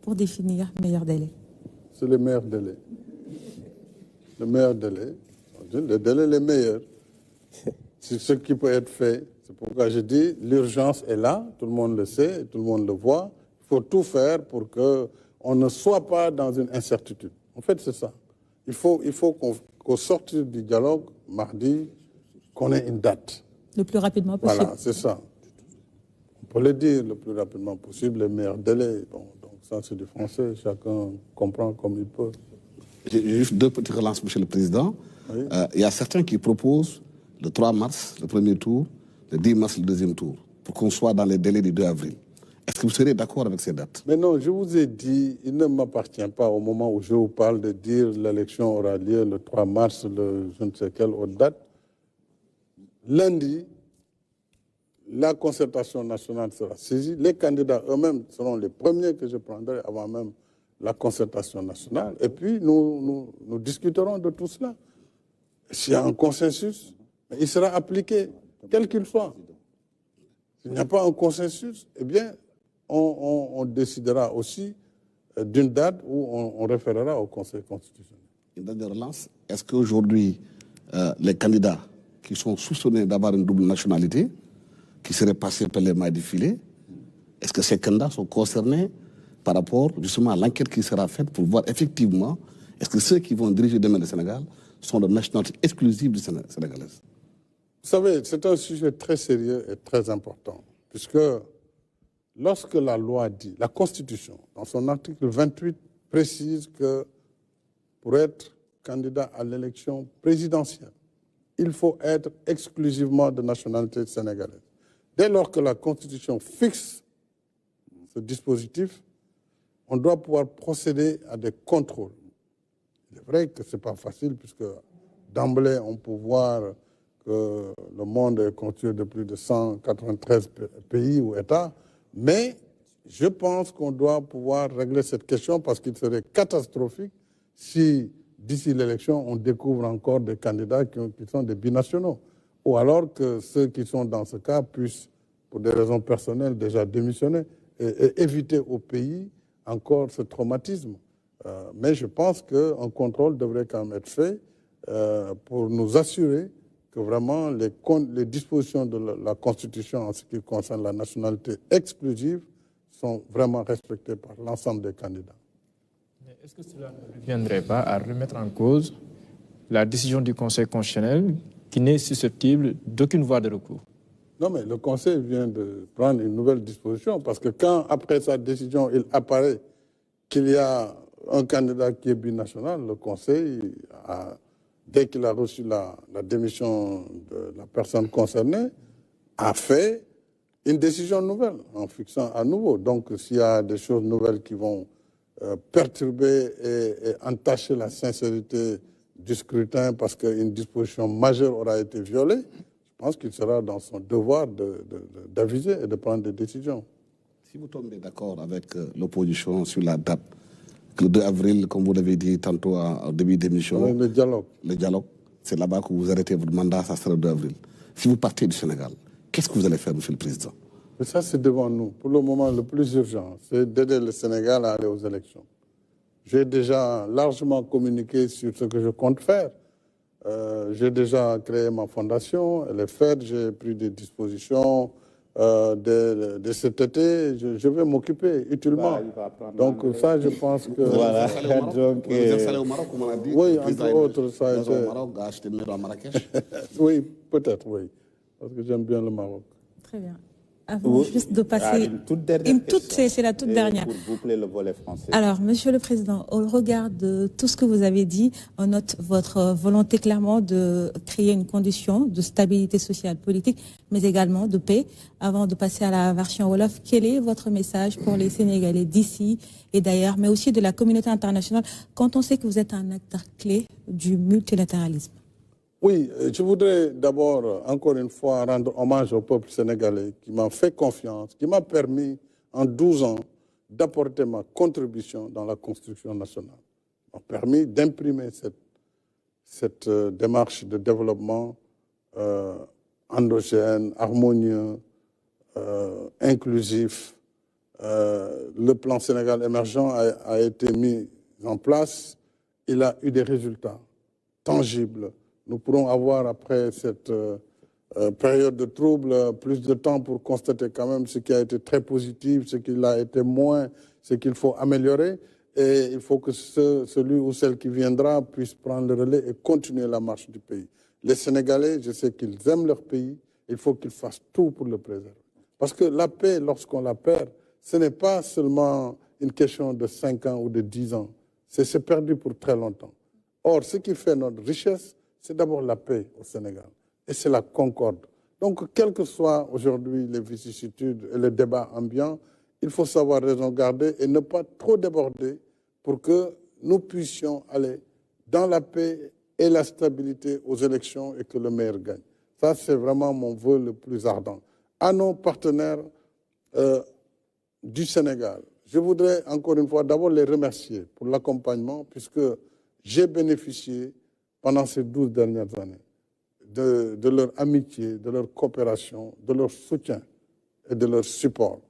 pour définir le meilleur délai? C'est le meilleur délai. Le meilleur délai. Le délai le meilleur. C'est ce qui peut être fait. C'est pourquoi je dis l'urgence est là, tout le monde le sait, tout le monde le voit. Il faut tout faire pour qu'on ne soit pas dans une incertitude. En fait, c'est ça. Il faut qu'au sortir du dialogue, mardi, qu'on ait une date. Le plus rapidement possible. Voilà, c'est ça. On peut le dire le plus rapidement possible, le meilleur délai. Bon, donc ça, c'est du français, chacun comprend comme il peut. J'ai juste deux petites relances, Monsieur le Président. Oui. Il y a certains qui proposent le 3 mars, le premier tour, le 10 mars, le deuxième tour, pour qu'on soit dans les délais du 2 avril. Est-ce que vous serez d'accord avec ces dates? Mais non, je vous ai dit, il ne m'appartient pas au moment où je vous parle de dire l'élection aura lieu le 3 mars, le je ne sais quelle autre date. Lundi, la concertation nationale sera saisie. Les candidats eux-mêmes seront les premiers que je prendrai avant même la concertation nationale. Et puis, nous discuterons de tout cela. S'il y a un consensus, il sera appliqué, quel qu'il soit. S'il n'y a pas un consensus, eh bien, on décidera aussi d'une date où on référera au Conseil constitutionnel. Une dernière relance. Est-ce qu'aujourd'hui, les candidats qui sont soupçonnés d'avoir une double nationalité, qui seraient passés par les mailles du filet, est-ce que ces candidats sont concernés par rapport justement à l'enquête qui sera faite pour voir effectivement, est-ce que ceux qui vont diriger demain le Sénégal sont de nationalité exclusive du sénégalaise? Vous savez, c'est un sujet très sérieux et très important, puisque lorsque la loi dit, la Constitution, dans son article 28, précise que pour être candidat à l'élection présidentielle, il faut être exclusivement de nationalité sénégalaise. Dès lors que la Constitution fixe ce dispositif, on doit pouvoir procéder à des contrôles. Il est vrai que ce n'est pas facile, puisque d'emblée, on peut voir que le monde est constitué de plus de 193 pays ou États, mais je pense qu'on doit pouvoir régler cette question parce qu'il serait catastrophique si, d'ici l'élection, on découvre encore des candidats qui sont des binationaux. Ou alors que ceux qui sont dans ce cas puissent, pour des raisons personnelles, déjà démissionner et éviter au pays encore ce traumatisme. Mais je pense qu'un contrôle devrait quand même être fait pour nous assurer que vraiment les dispositions de la Constitution en ce qui concerne la nationalité exclusive sont vraiment respectées par l'ensemble des candidats. Mais est-ce que cela ne viendrait pas à remettre en cause la décision du Conseil constitutionnel qui n'est susceptible d'aucune voie de recours? Non, mais le Conseil vient de prendre une nouvelle disposition parce que quand, après sa décision, il apparaît qu'il y a un candidat qui est binational, le Conseil, dès qu'il a reçu la démission de la personne concernée, a fait une décision nouvelle en fixant à nouveau. Donc, s'il y a des choses nouvelles qui vont perturber et entacher la sincérité du scrutin parce qu'une disposition majeure aura été violée, je pense qu'il sera dans son devoir d'aviser et de prendre des décisions. Si vous tombez d'accord avec l'opposition sur la date, le 2 avril, comme vous l'avez dit tantôt au début d'émission, le dialogue. Le dialogue, c'est là-bas que vous arrêtez votre mandat, ça sera le 2 avril. Si vous partez du Sénégal, qu'est-ce que vous allez faire, Monsieur le Président? Mais ça, c'est devant nous. Pour le moment, le plus urgent, c'est d'aider le Sénégal à aller aux élections. J'ai déjà largement communiqué sur ce que je compte faire. J'ai déjà créé ma fondation, elle est faite, j'ai pris des dispositions de cet été, je vais m'occuper utilement. Donc ça, je pense que... Voilà. Donc, vous êtes installé au Maroc, comme on a dit. Oui, entre autres, ça a été... au Maroc, a acheté une maison à Marrakech. Oui, peut-être, oui. Parce que j'aime bien le Maroc. Très bien. Avant juste de passer... une toute dernière question. C'est la toute dernière. Pour boucler le volet français. Alors, Monsieur le Président, au regard de tout ce que vous avez dit, on note votre volonté clairement de créer une condition de stabilité sociale, politique, mais également de paix. Avant de passer à la version Wolof, quel est votre message pour les Sénégalais d'ici et d'ailleurs, mais aussi de la communauté internationale, quand on sait que vous êtes un acteur clé du multilatéralisme? Oui, je voudrais d'abord, encore une fois, rendre hommage au peuple sénégalais qui m'a fait confiance, qui m'a permis, en 12 ans, d'apporter ma contribution dans la construction nationale. M'a permis d'imprimer cette démarche de développement endogène, harmonieux, inclusif, le plan Sénégal émergent a été mis en place. Il a eu des résultats tangibles. Nous pourrons avoir, après cette période de trouble, plus de temps pour constater quand même ce qui a été très positif, ce qui a été moins, ce qu'il faut améliorer. Et il faut que celui ou celle qui viendra puisse prendre le relais et continuer la marche du pays. Les Sénégalais, je sais qu'ils aiment leur pays, il faut qu'ils fassent tout pour le préserver. Parce que la paix, lorsqu'on la perd, ce n'est pas seulement une question de 5 ans ou de 10 ans. C'est perdu pour très longtemps. Or, ce qui fait notre richesse, c'est d'abord la paix au Sénégal. Et c'est la concorde. Donc, quelles que soient aujourd'hui les vicissitudes et les débats ambiants, il faut savoir raison garder et ne pas trop déborder pour que nous puissions aller dans la paix et la stabilité aux élections et que le meilleur gagne. Ça, c'est vraiment mon vœu le plus ardent. À nos partenaires du Sénégal, je voudrais encore une fois d'abord les remercier pour l'accompagnement, puisque j'ai bénéficié pendant ces 12 dernières années de leur amitié, de leur coopération, de leur soutien et de leur support.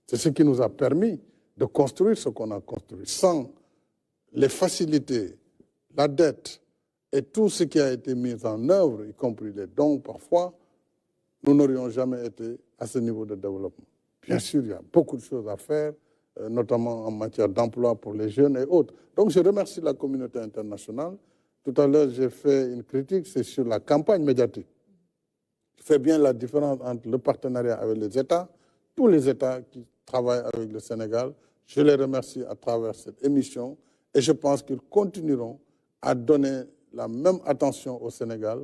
C'est ce qui nous a permis de construire ce qu'on a construit. Sans les facilités, la dette et tout ce qui a été mis en œuvre, y compris les dons parfois, nous n'aurions jamais été à ce niveau de développement. Bien sûr, il y a beaucoup de choses à faire, notamment en matière d'emploi pour les jeunes et autres. Donc je remercie la communauté internationale. Tout à l'heure, j'ai fait une critique, c'est sur la campagne médiatique. Je fais bien la différence entre le partenariat avec les États, tous les États qui travaillent avec le Sénégal. Je les remercie à travers cette émission et je pense qu'ils continueront à donner la même attention au Sénégal.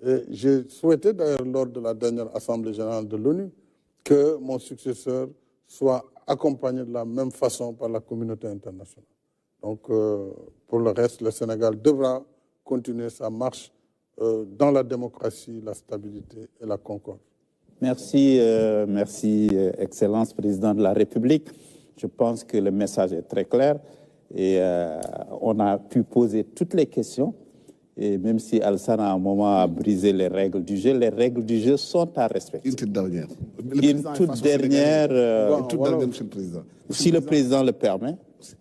Et j'ai souhaité d'ailleurs lors de la dernière Assemblée générale de l'ONU que mon successeur soit accompagné de la même façon par la communauté internationale. Donc pour le reste, le Sénégal devra continuer sa marche dans la démocratie, la stabilité et la concorde. Merci, merci, Excellence, Président de la République. Je pense que le message est très clair et on a pu poser toutes les questions. Et même si Alassane à un moment a brisé les règles du jeu sont à respecter. Une toute dernière. Une toute dernière. Monsieur le Président. Si le Président le permet.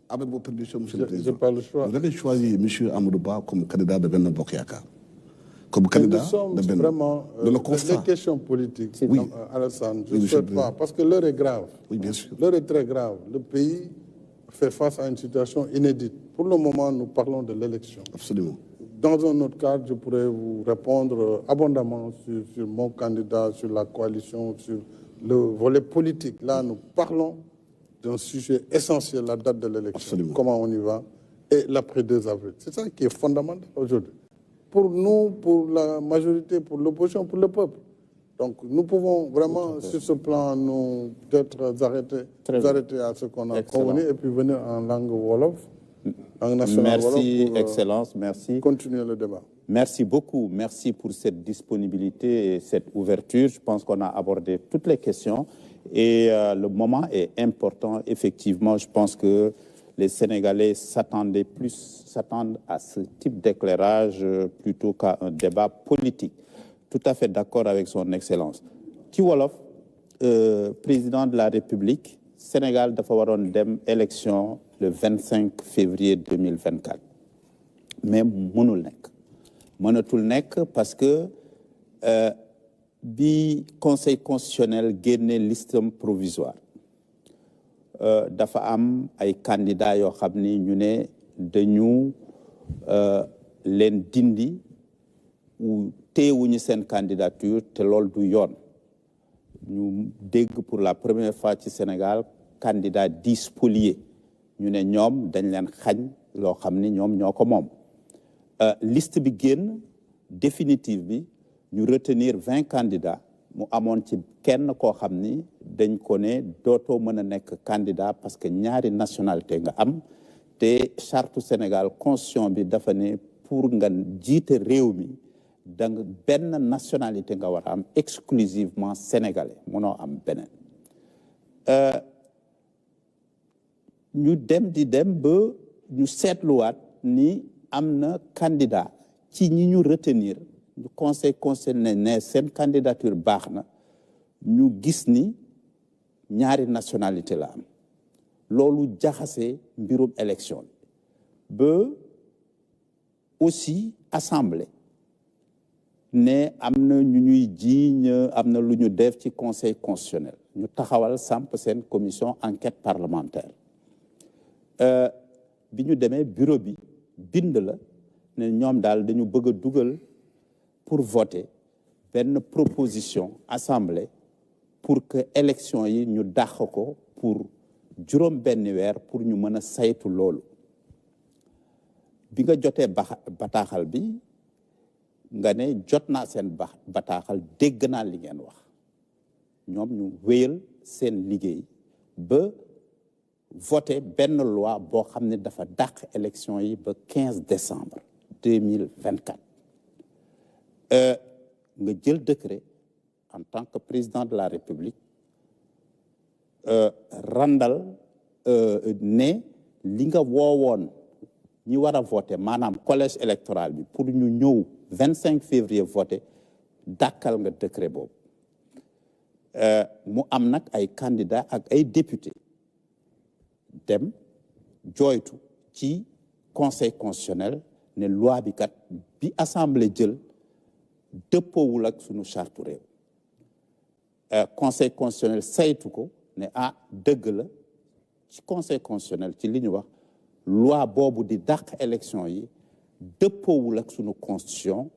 Avec vos permissions, Monsieur le Président. J'ai pas le choix. Vous avez choisi M. Amadou Ba comme candidat de Benno Bokk Yakaar. Comme candidat de Benno. Vraiment, les questions politiques, oui. Alassane, je ne souhaite pas, parce que l'heure est grave. Oui, bien sûr. L'heure est très grave. Le pays fait face à une situation inédite. Pour le moment, nous parlons de l'élection. Absolument. Dans un autre cadre, je pourrais vous répondre abondamment sur mon candidat, sur la coalition, sur le volet politique. Là, nous parlons d'un sujet essentiel, la date de l'élection, comment on y va, et l'après 2 avril. C'est ça qui est fondamental aujourd'hui. Pour nous, pour la majorité, pour l'opposition, pour le peuple. Donc nous pouvons vraiment, sur ce plan, nous peut-être arrêter à ce qu'on a convenu et puis venir en langue Wolof. Merci, Excellence, merci. Continuer le débat. Merci beaucoup, merci pour cette disponibilité et cette ouverture. Je pense qu'on a abordé toutes les questions et le moment est important. Effectivement, je pense que les Sénégalais s'attendent à ce type d'éclairage plutôt qu'à un débat politique. Tout à fait d'accord avec son Excellence. Ci wolof, président de la République, Sénégal dafa waroon dem élection le 25 février 2024 mais mënatul nekk parce que bi conseil constitutionnel génne listam provisoire dafa am ay candidats yoo xam ni ñu ne dañu leen dindi ou téyewuñu seen candidature te loolu du yoon ñu dégg pour la première fois ci Sénégal candidat 10 spoliés ñu ne ñoom dañ leen xañ loo xam ni ñoom ñoo ko moom liste bi génn définitive bi ñu retenir 20 candidats mu amoon ci kenn koo xam ni dañ ko ne dootoo mën a nekk candidat parce que ñaari nationalité nga am te charte Sénégal constitution bi dafa ne pour nga jiite réew mi danga benn nationalité nga war a am exclusivement sénégalais mënoo am beneen ñu dem ba ñu seetluwaat ni am na candidat ci ñi ñu retenir ñu conseil constitutionnel ne seen candidature baax na ñu gis ni ñaari nationalité la am loolu jaxase mbirum élection ba aussi assemblée ne am na ñu ñuy jiiñ am na lu ñu def ci conseil constitutionnel ñu taxawal samp seen commission enquête parlementaire bi ñu demee bureau bi bind la ne ñoom daal dañu bëgg a dugal pour voter benn proposition assemblée pour que élection yi ñu dàq ko pour juróom benn weer pour ñu mën a saytu loolu bi nga jotee bataaxal bi nga ne jot naa seen bataaxal dégg naa li ngeen wax ñoom ñu wéyal seen liggéey ba voté benn loi boo xam ne dafa dàq élection yi ba 15 décembre 2024 nga jël décret en tant que président de la République randal ne li nga woowoon ñi war a voté maanaam collège électoral bi pour ñu ñëw 25 février voté dàkkal nga décret boobu mu am nag ay candidats ak ay députés dem jooytu ci conseil constitutionnel ne loi bi kat bi assemblée jël dëppoowul ak sunu charte réew conseil constitutionnel saytu ko ne dëgg la ci conseil constitutionnel ci li ñu wax loi boobu di dàq élection yi dëppoowul ak sunu constitution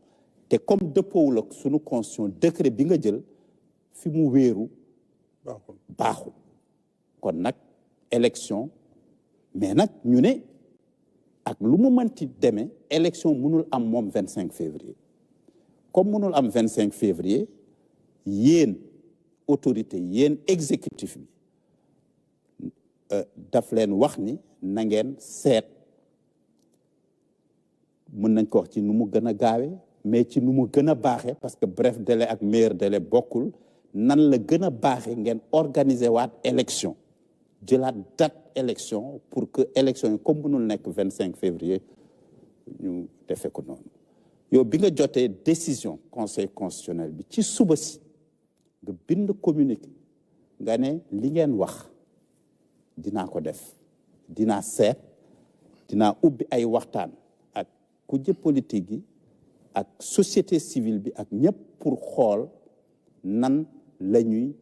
te comme dëppoowul ak sunu constitution décret bi nga jël fi mu wéeru baaxul kon nag élection mais nag ñu ne ak lu mu mënti demee élection mënul am moom 25 février comme mënul am 25 février yéen autorité yéen exécutif bi daf leen wax ni na ngeen seet mën nañ ko wax ci nu mu gën a gaawe mais ci nu mu gën a baaxe parce que bref délai ak meilleur délai bokkul nan la gën a baaxe ngeen organiser waat élection jëlaat date élection pour que élection yi comme mënul nekk 25 février ñu defee ko noonu yow bi nga jotee décision conseil constitutionnel bi ci suba si nga bind communiqué nga ne li ngeen wax dinaa ko def dinaa seet dinaa ubbi ay waxtaan ak kujje politique yi ak société civile bi ak ñëpp pour xool nan la ñuy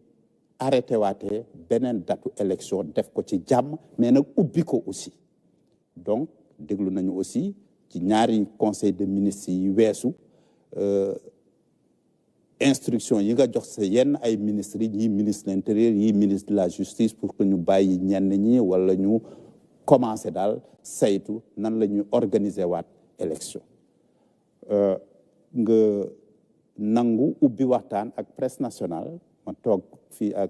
arrêté waatee beneen datu élection def ko ci jàmm mais nag ubbi ko aussi donc déglu nañu aussi ci ñaari conseil de ministres yi weesu instruction yi nga jox sa yenn ay ministres yi ñii ministre de l'intérieur yi ministre de la justice pour que ñu bàyyi ñenn ñi wala ñu commencé daal saytu nan la ñuy organiser waat élection nga nangu ubbi waxtaan ak presse nationale ma toog fii ak